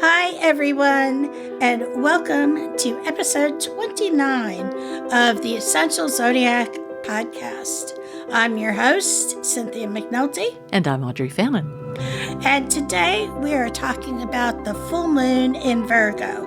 Hi, everyone, and welcome to episode 29 of the Essential Zodiac podcast. I'm your host, Cynthia McNulty. And I'm Audrey Fannin. And today we are talking about the full moon in Virgo.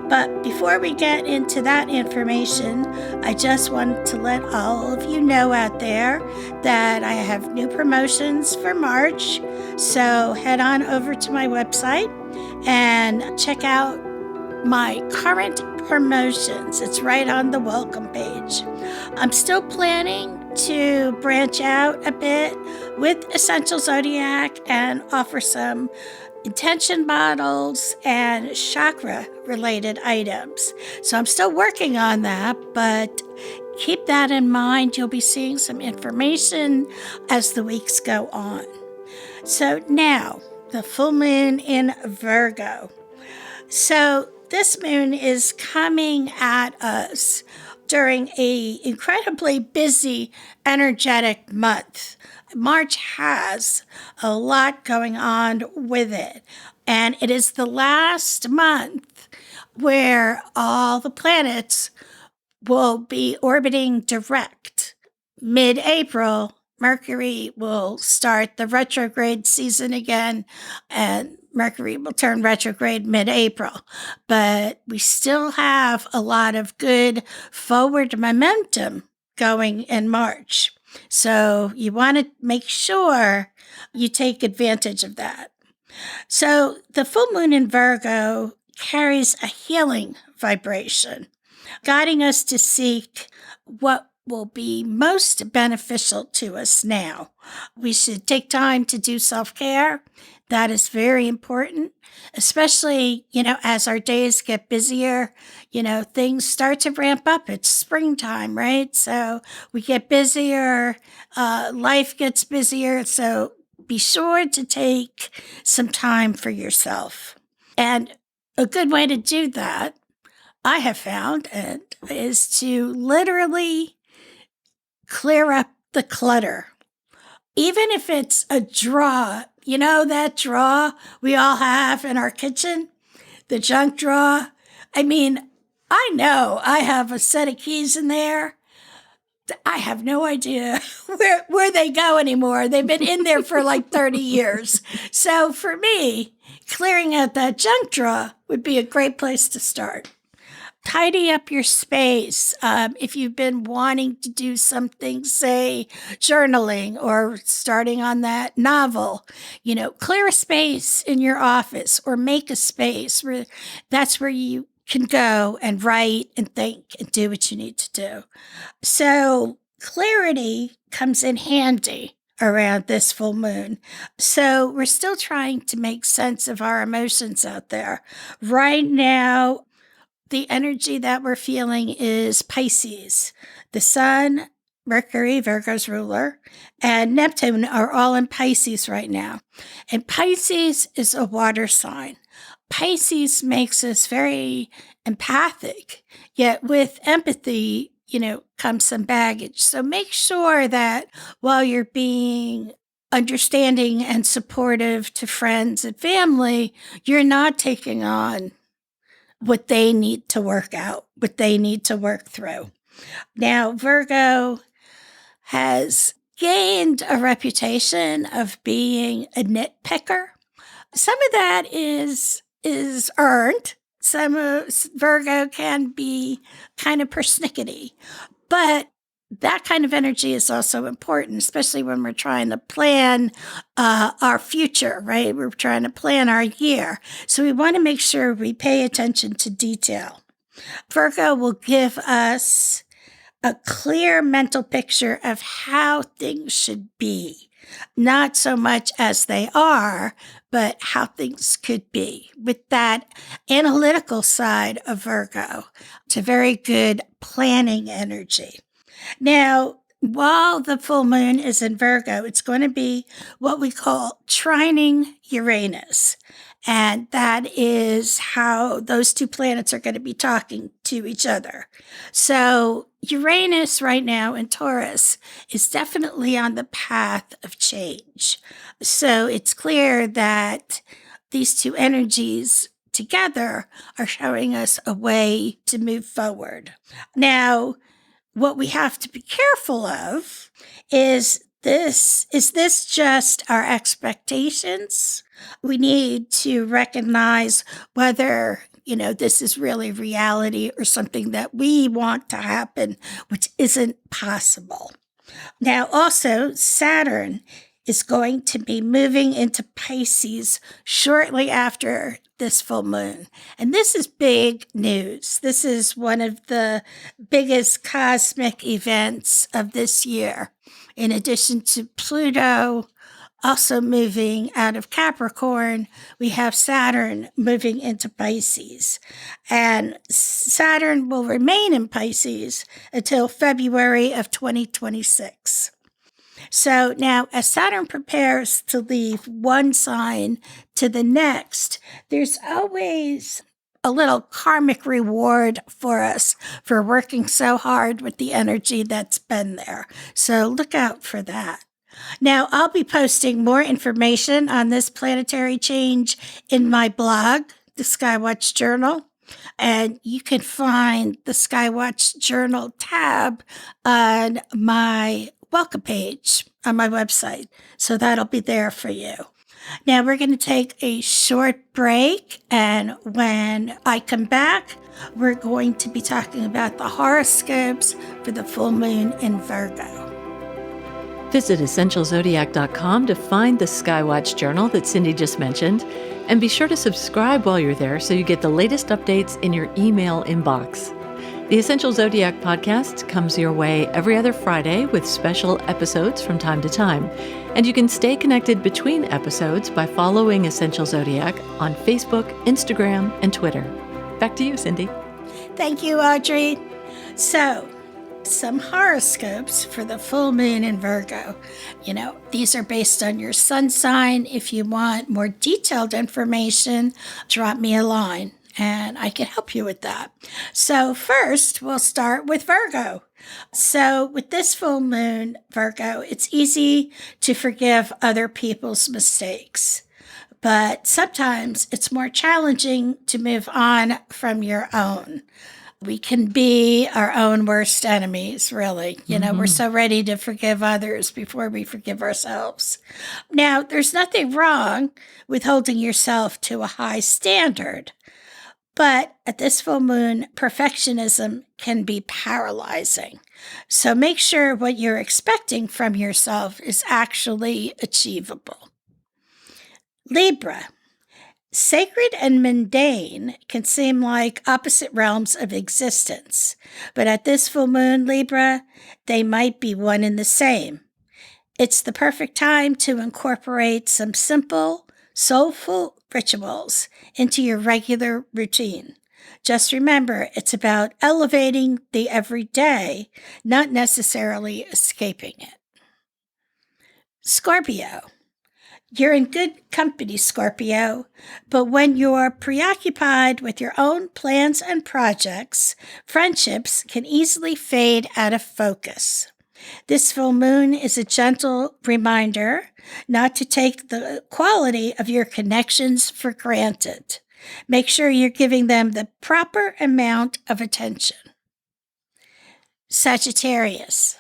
But before we get into that information, I just wanted to let all of you know out there that I have new promotions for March. So head on over to my website and check out my current promotions. It's right on the welcome page. I'm still planning to branch out a bit with Essential Zodiac and offer some intention bottles and chakra related items. So I'm still working on that, but keep that in mind. You'll be seeing some information as the weeks go on. So now, the full moon in Virgo. So this moon is coming at us during an incredibly busy, energetic month. March has a lot going on with it, and it is the last month where all the planets will be orbiting direct. Mid-April, Mercury will start the retrograde season again, and Mercury will turn retrograde mid-April. But we still have a lot of good forward momentum going in March. So you want to make sure you take advantage of that. So the full moon in Virgo carries a healing vibration, guiding us to seek what will be most beneficial to us now. We should take time to do self-care. That is very important, especially, as our days get busier, things start to ramp up. It's springtime, right? So we get busier, life gets busier. So be sure to take some time for yourself. And a good way to do that, I have found, is to literally clear up the clutter. Even if it's a drawer, that drawer we all have in our kitchen, the junk drawer. I know I have a set of keys in there. I have no idea where they go anymore. They've been in there for like 30 years. So for me, clearing out that junk drawer would be a great place to start. Tidy up your space. If you've been wanting to do something, say journaling or starting on that novel, clear a space in your office or make a space where that's where you can go and write and think and do what you need to do. So clarity comes in handy around this full moon. So we're still trying to make sense of our emotions out there. Right now, the energy that we're feeling is Pisces. The Sun, Mercury, Virgo's ruler, and Neptune are all in Pisces right now. And Pisces is a water sign. Pisces makes us very empathic, yet with empathy, comes some baggage. So make sure that while you're being understanding and supportive to friends and family, you're not taking on what they need to work out, what they need to work through. Now, Virgo has gained a reputation of being a nitpicker. Some of that is earned. Some of Virgo can be kind of persnickety, but that kind of energy is also important, especially when we're trying to plan our future, right? We're trying to plan our year. So we want to make sure we pay attention to detail. Virgo will give us a clear mental picture of how things should be, not so much as they are, but how things could be. With that analytical side of Virgo, it's a very good planning energy. Now, while the full moon is in Virgo, it's going to be what we call trining Uranus. And that is how those two planets are going to be talking to each other. So Uranus right now in Taurus is definitely on the path of change. So it's clear that these two energies together are showing us a way to move forward. Now, what we have to be careful of is this just our expectations? We need to recognize whether, this is really reality or something that we want to happen, which isn't possible. Now, also, Saturn is going to be moving into Pisces shortly after this full moon. And this is big news. This is one of the biggest cosmic events of this year. In addition to Pluto also moving out of Capricorn, we have Saturn moving into Pisces. And Saturn will remain in Pisces until February of 2026. So now, as Saturn prepares to leave one sign to the next, there's always a little karmic reward for us for working so hard with the energy that's been there. So look out for that. Now, I'll be posting more information on this planetary change in my blog, the Skywatch Journal. And you can find the Skywatch Journal tab on my welcome page on my website. So that'll be there for you. Now we're going to take a short break. And when I come back, we're going to be talking about the horoscopes for the full moon in Virgo. Visit EssentialZodiac.com to find the Skywatch Journal that Cindy just mentioned, and be sure to subscribe while you're there so you get the latest updates in your email inbox. The Essential Zodiac podcast comes your way every other Friday with special episodes from time to time, and you can stay connected between episodes by following Essential Zodiac on Facebook, Instagram, and Twitter. Back to you, Cindy. Thank you, Audrey. So, some horoscopes for the full moon in Virgo. These are based on your sun sign. If you want more detailed information, drop me a line and I can help you with that. So first, we'll start with Virgo. So with this full moon, Virgo, it's easy to forgive other people's mistakes. But sometimes it's more challenging to move on from your own. We can be our own worst enemies, really. We're so ready to forgive others before we forgive ourselves. Now, there's nothing wrong with holding yourself to a high standard. But at this full moon, perfectionism can be paralyzing. So make sure what you're expecting from yourself is actually achievable. Libra. Sacred and mundane can seem like opposite realms of existence, but at this full moon, Libra, they might be one and the same. It's the perfect time to incorporate some simple, soulful rituals into your regular routine. Just remember, it's about elevating the everyday, not necessarily escaping it. Scorpio. You're in good company, Scorpio, but when you're preoccupied with your own plans and projects, friendships can easily fade out of focus. This full moon is a gentle reminder not to take the quality of your connections for granted. Make sure you're giving them the proper amount of attention. Sagittarius.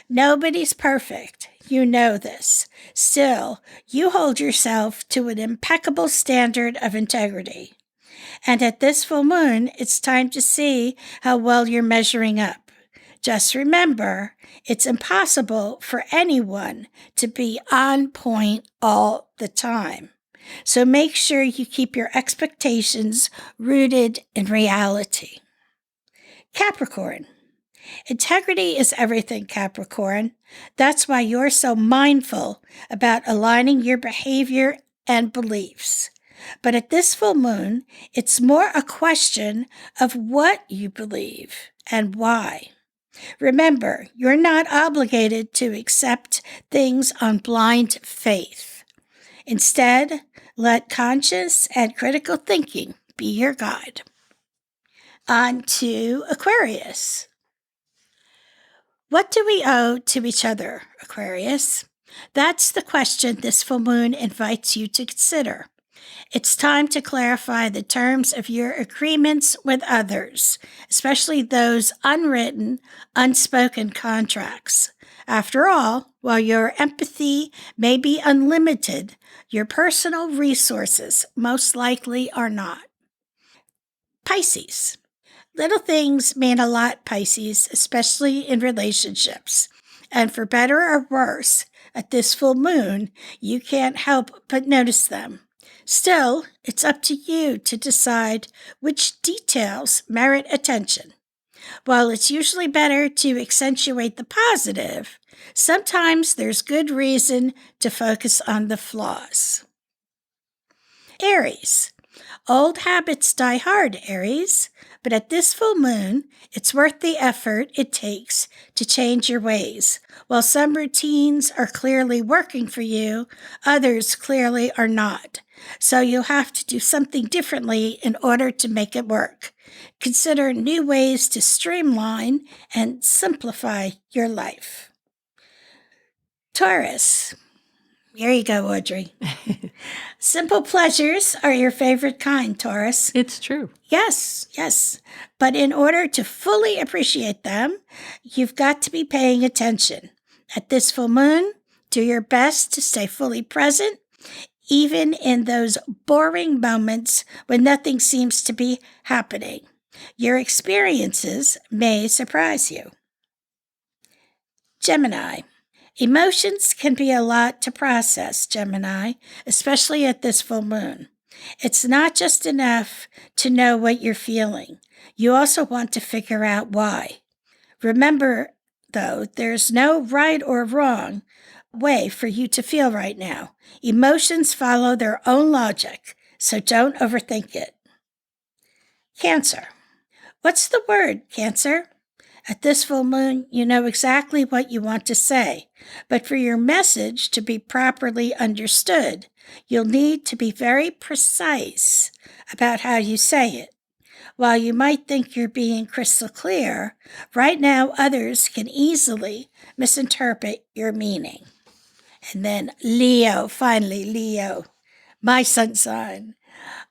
Nobody's perfect. You know this. Still, you hold yourself to an impeccable standard of integrity. And at this full moon, it's time to see how well you're measuring up. Just remember, it's impossible for anyone to be on point all the time. So make sure you keep your expectations rooted in reality. Capricorn. Integrity is everything, Capricorn. That's why you're so mindful about aligning your behavior and beliefs. But at this full moon, it's more a question of what you believe and why. Remember, you're not obligated to accept things on blind faith. Instead, let conscious and critical thinking be your guide. On to Aquarius. What do we owe to each other, Aquarius? That's the question this full moon invites you to consider. It's time to clarify the terms of your agreements with others, especially those unwritten, unspoken contracts. After all, while your empathy may be unlimited, your personal resources most likely are not. Pisces. Little things mean a lot, Pisces, especially in relationships. And for better or worse, at this full moon, you can't help but notice them. Still, it's up to you to decide which details merit attention. While it's usually better to accentuate the positive, sometimes there's good reason to focus on the flaws. Aries. Old habits die hard, Aries, but at this full moon, it's worth the effort it takes to change your ways. While some routines are clearly working for you, others clearly are not. So you'll have to do something differently in order to make it work. Consider new ways to streamline and simplify your life. Taurus. Here you go, Audrey. Simple pleasures are your favorite kind, Taurus. It's true. Yes. But in order to fully appreciate them, you've got to be paying attention. At this full moon, do your best to stay fully present, even in those boring moments when nothing seems to be happening. Your experiences may surprise you. Gemini. Emotions can be a lot to process, Gemini, especially at this full moon. It's not just enough to know what you're feeling. You also want to figure out why. Remember, though, there's no right or wrong way for you to feel right now. Emotions follow their own logic, so don't overthink it. Cancer. What's the word, Cancer? At this full moon, you know exactly what you want to say, but for your message to be properly understood, you'll need to be very precise about how you say it. While you might think you're being crystal clear, right now others can easily misinterpret your meaning. And then Leo, finally Leo, my sun sign.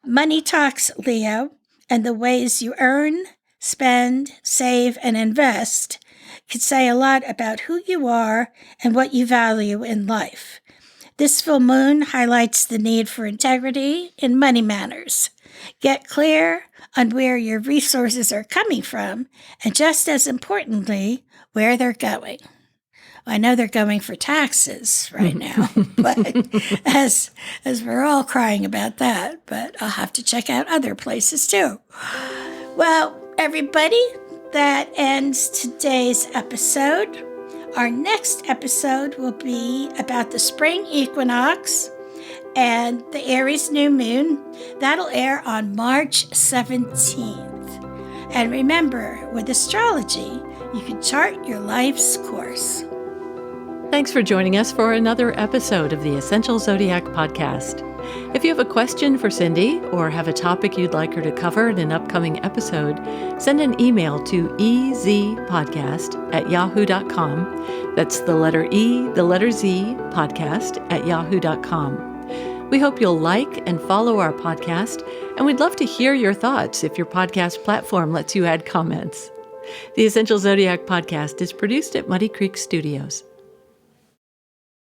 Money talks, Leo, and the ways you earn, spend, save, and invest can say a lot about who you are and what you value in life. This full moon highlights the need for integrity in money matters. Get clear on where your resources are coming from, and just as importantly, where they're going. I know they're going for taxes right now, but as we're all crying about that, but I'll have to check out other places too. Well, everybody, that ends today's episode. Our next episode will be about the spring equinox and the Aries new moon. That'll air on March 17th. And remember, with astrology, you can chart your life's course. Thanks for joining us for another episode of the Essential Zodiac Podcast. If you have a question for Cindy or have a topic you'd like her to cover in an upcoming episode, send an email to ezpodcast@yahoo.com. That's the letter E, the letter Z, podcast@yahoo.com. We hope you'll like and follow our podcast, and we'd love to hear your thoughts if your podcast platform lets you add comments. The Essential Zodiac Podcast is produced at Muddy Creek Studios.